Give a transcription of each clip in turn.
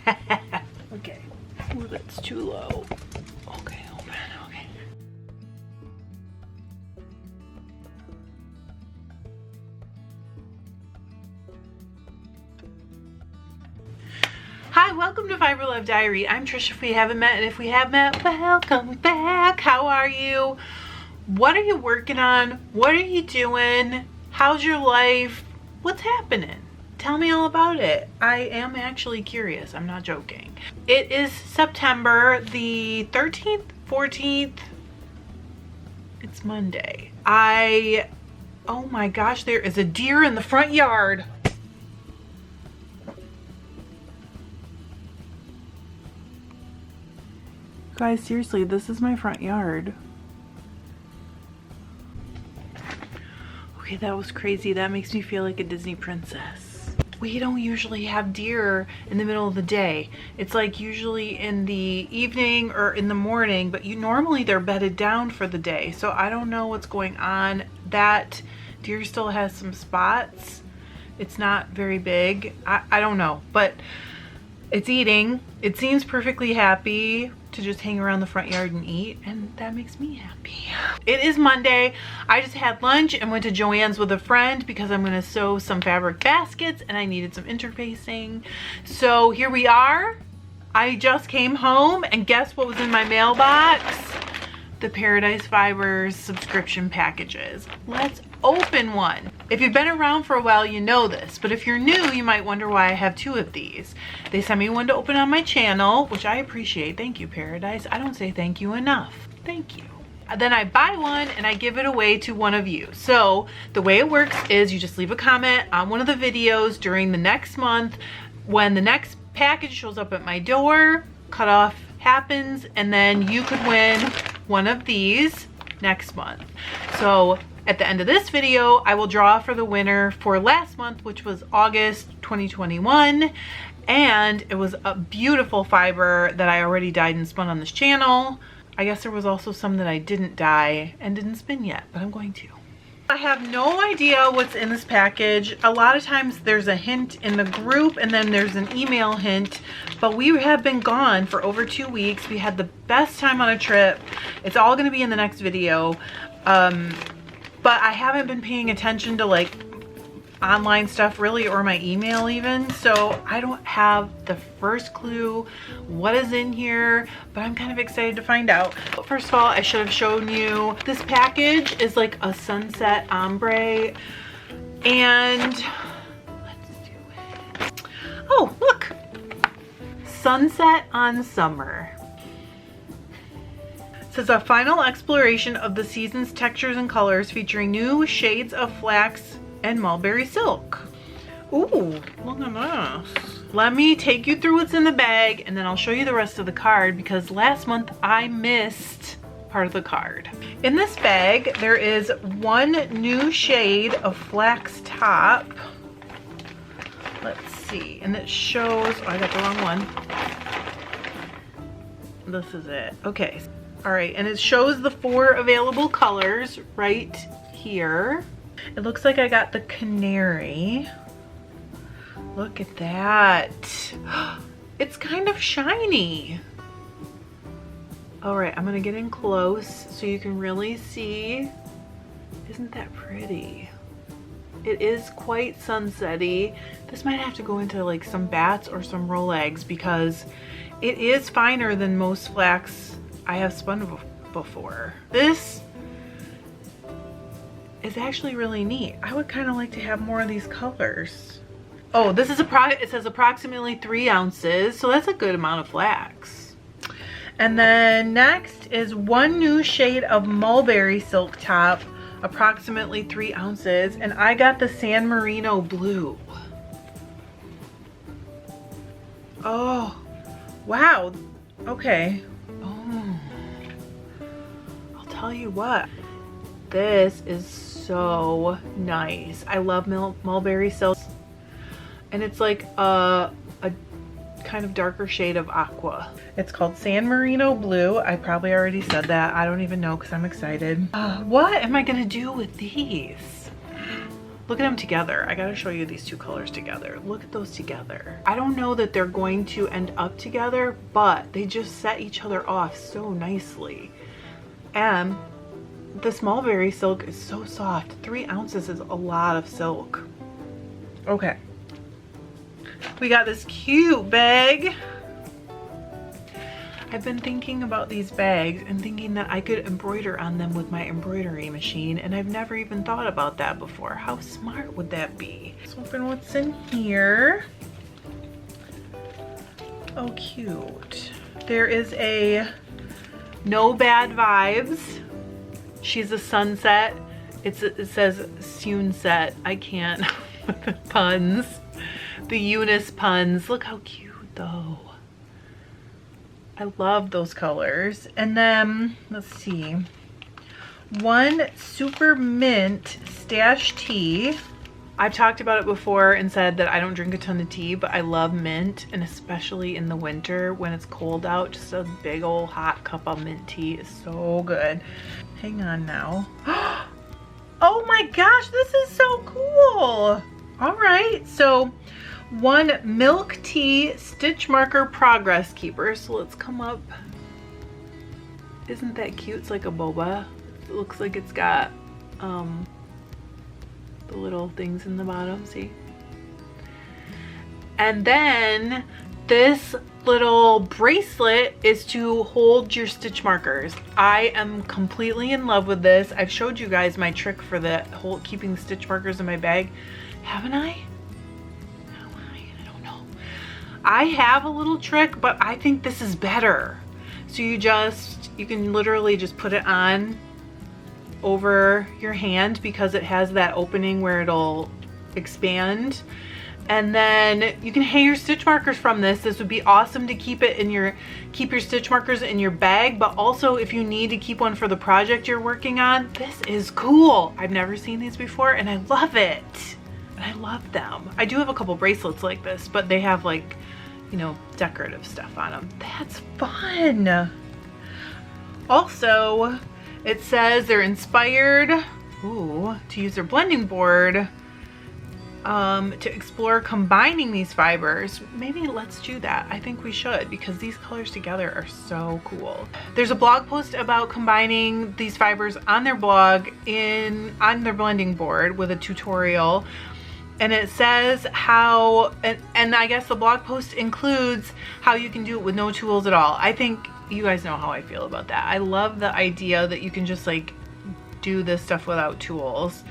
Okay. Ooh, that's too low. Okay, open. Okay. Hi, welcome to FiberLoveDiary. I'm Trish if we haven't met, and if we have met, welcome back. How are you? What are you working on? What are you doing? How's your life? What's happening? Tell me all about it. I am actually curious. I'm not joking. It is September the 13th, 14th. It's Monday. Oh my gosh, there is a deer in the front yard. Guys, seriously, this is my front yard. Okay, that was crazy. That makes me feel like a Disney princess. We don't usually have deer in the middle of the day. It's like usually in the evening or in the morning, but normally they're bedded down for the day. So I don't know what's going on. That deer still has some spots. It's not very big. I don't know, but it's eating. It seems perfectly happy to just hang around the front yard and eat, and that makes me happy. It is Monday. I just had lunch and went to Joann's with a friend because I'm gonna sew some fabric baskets and I needed some interfacing. So here we are. I just came home and guess what was in my mailbox? The Paradise Fibers subscription packages. Let's open one. If you've been around for a while, you know this, but if you're new, you might wonder why I have two of these. They sent me one to open on my channel, which I appreciate. Thank you, Paradise. I don't say thank you enough. Thank you. Then I buy one and I give it away to one of you. So the way it works is you just leave a comment on one of the videos during the next month. When the next package shows up at my door, cutoff happens, and then you could win one of these next month. So at the end of this video, I will draw for the winner for last month, which was August 2021. And it was a beautiful fiber that I already dyed and spun on this channel. I guess there was also some that I didn't dye and didn't spin yet, but I'm going to. I have no idea what's in this package. A lot of times there's a hint in the group and then there's an email hint, but we have been gone for over 2 weeks. We had the best time on a trip. It's all gonna be in the next video. But I haven't been paying attention to like online stuff really, or my email even. So I don't have the first clue what is in here, but I'm kind of excited to find out. But first of all, I should have shown you this package is like a sunset ombre, and let's do it. Oh, look, sunset on summer. It says a final exploration of the season's textures and colors featuring new shades of flax and mulberry silk. Ooh, look at this. Let me take you through what's in the bag and then I'll show you the rest of the card because last month I missed part of the card. In this bag, there is one new shade of flax top. Let's see, and it shows, oh, I got the wrong one. This is it, okay. All right, and it shows the 4 available colors right here. It looks like I got the canary. Look at that. It's kind of shiny. All right, I'm gonna get in close so you can really see. Isn't that pretty? It is quite sunsetty. This might have to go into like some bats or some rolags because it is finer than most flax I have spun before. This is actually really neat. I would kind of like to have more of these colors. Oh, this is it says approximately 3 ounces, so that's a good amount of flax. And then next is one new shade of mulberry silk top, approximately 3 ounces, and I got the San Marino blue. Oh, wow. Okay. Oh, I'll tell you what. This is so nice. I love mulberry silk, and it's like a kind of darker shade of aqua. It's called San Marino blue. I probably already said that. I don't even know because I'm excited. What am I gonna do with these? Look at them together. I gotta show you these two colors together. Look at those together. I don't know that they're going to end up together, but they just set each other off so nicely. And this mulberry silk is so soft. 3 ounces is a lot of silk. Okay. We got this cute bag. I've been thinking about these bags and thinking that I could embroider on them with my embroidery machine, and I've never even thought about that before. How smart would that be? Let's open what's in here. Oh, cute. There is a No Bad Vibes. She's a sunset. It says Sunset. I can't with the puns. The Eunice puns. Look how cute though. I love those colors. And then, let's see. One Super Mint Stash Tea. I've talked about it before and said that I don't drink a ton of tea, but I love mint, and especially in the winter when it's cold out, just a big old hot cup of mint tea is so good. Hang on now. Oh my gosh, this is so cool. All right, so one Milk Tea Stitch Marker Progress Keeper. So let's come up. Isn't that cute? It's like a boba. It looks like it's got the little things in the bottom, see? And then this little bracelet is to hold your stitch markers. I am completely in love with this. I've showed you guys my trick for the whole keeping stitch markers in my bag, haven't I? I have a little trick, but I think this is better. So you can literally just put it on over your hand because it has that opening where it'll expand. And then you can hang your stitch markers from this. This would be awesome to keep your stitch markers in your bag, but also if you need to keep one for the project you're working on, this is cool. I've never seen these before and I love it. I love them. I do have a couple bracelets like this, but they have like, you know, decorative stuff on them. That's fun. Also, it says they're inspired to use their blending board to explore combining these fibers. Maybe let's do that. I think we should, because these colors together are so cool. There's a blog post about combining these fibers on their blog on their blending board with a tutorial. And it says how, and I guess the blog post includes how you can do it with no tools at all. I think you guys know how I feel about that. I love the idea that you can just like do this stuff without tools.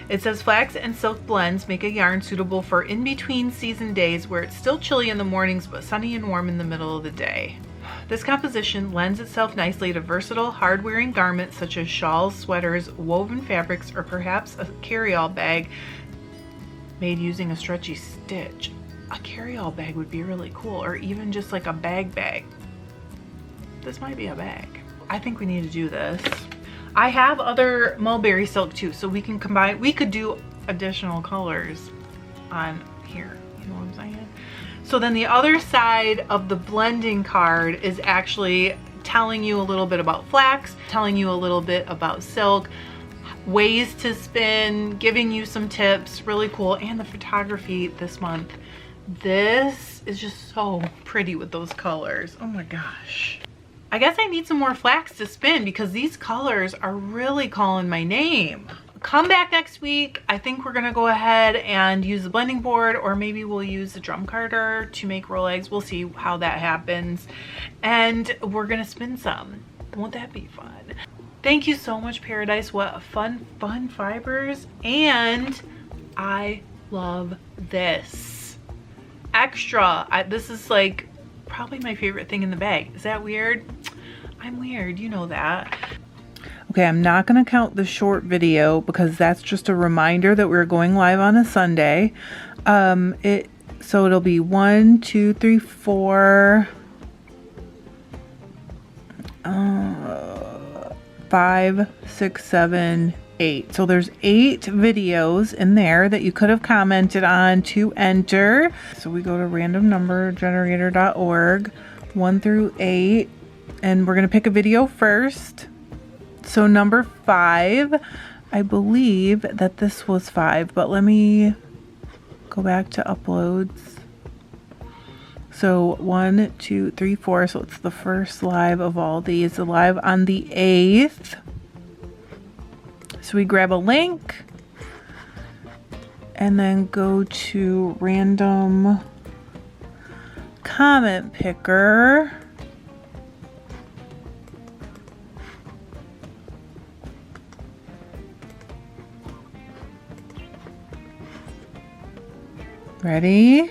It says flax and silk blends make a yarn suitable for in-between season days where it's still chilly in the mornings but sunny and warm in the middle of the day. This composition lends itself nicely to versatile, hard-wearing garments such as shawls, sweaters, woven fabrics, or perhaps a carry-all bag made using a stretchy stitch. A carry-all bag would be really cool, or even just like a bag. This might be a bag. I think we need to do this. I have other mulberry silk too, so we can combine, we could do additional colors on here, you know what I'm saying? So then the other side of the blending card is actually telling you a little bit about flax, telling you a little bit about silk, ways to spin, giving you some tips, really cool. And the photography this month. This is just so pretty with those colors. Oh my gosh. I guess I need some more flax to spin because these colors are really calling my name. Come back next week. I think we're gonna go ahead and use the blending board, or maybe we'll use the drum carder to make rolags. We'll see how that happens. And we're gonna spin some. Won't that be fun? Thank you so much, Paradise. What fun fibers. And I love this. Extra. This is like probably my favorite thing in the bag. Is that weird? I'm weird, you know that. Okay, I'm not gonna count the short video because that's just a reminder that we're going live on a Sunday. So it'll be 1, 2, 3, 4, 5, 6, 7, 8. So there's 8 videos in there that you could have commented on to enter. So we go to randomnumbergenerator.org, 1 through 8, and we're gonna pick a video first. So number 5, I believe that this was 5, but let me go back to uploads. So 1, 2, 3, 4. So it's the first live of all these. The live on the 8th. So we grab a link and then go to random comment picker. Ready?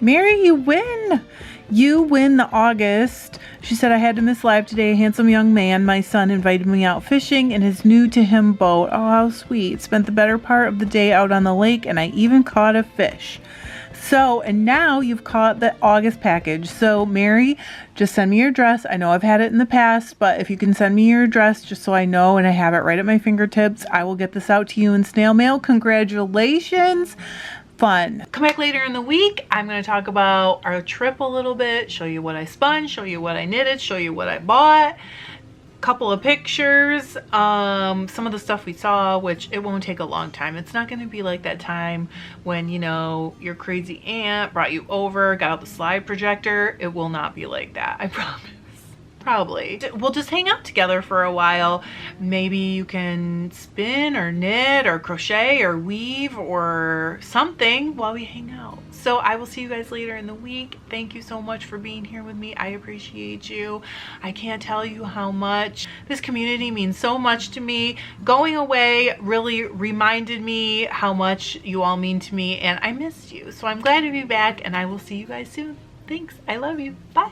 Mary, you win! You win the August. She said, I had to miss live today. A handsome young man, my son, invited me out fishing in his new to him boat. Oh, how sweet. Spent the better part of the day out on the lake, and I even caught a fish. So, and now you've caught the August package. So, Mary, just send me your address. I know I've had it in the past, but if you can send me your address just so I know and I have it right at my fingertips, I will get this out to you in snail mail. Congratulations. Fun. Come back later in the week. I'm going to talk about our trip a little bit, show you what I spun, show you what I knitted, show you what I bought, couple of pictures, some of the stuff we saw, which it won't take a long time. It's not going to be like that time when, you know, your crazy aunt brought you over, got out the slide projector. It will not be like that, I promise. Probably. We'll just hang out together for a while. Maybe you can spin or knit or crochet or weave or something while we hang out. So I will see you guys later in the week. Thank you so much for being here with me. I appreciate you. I can't tell you how much this community means so much to me. Going away really reminded me how much you all mean to me, and I missed you. So I'm glad to be back, and I will see you guys soon. Thanks. I love you. Bye.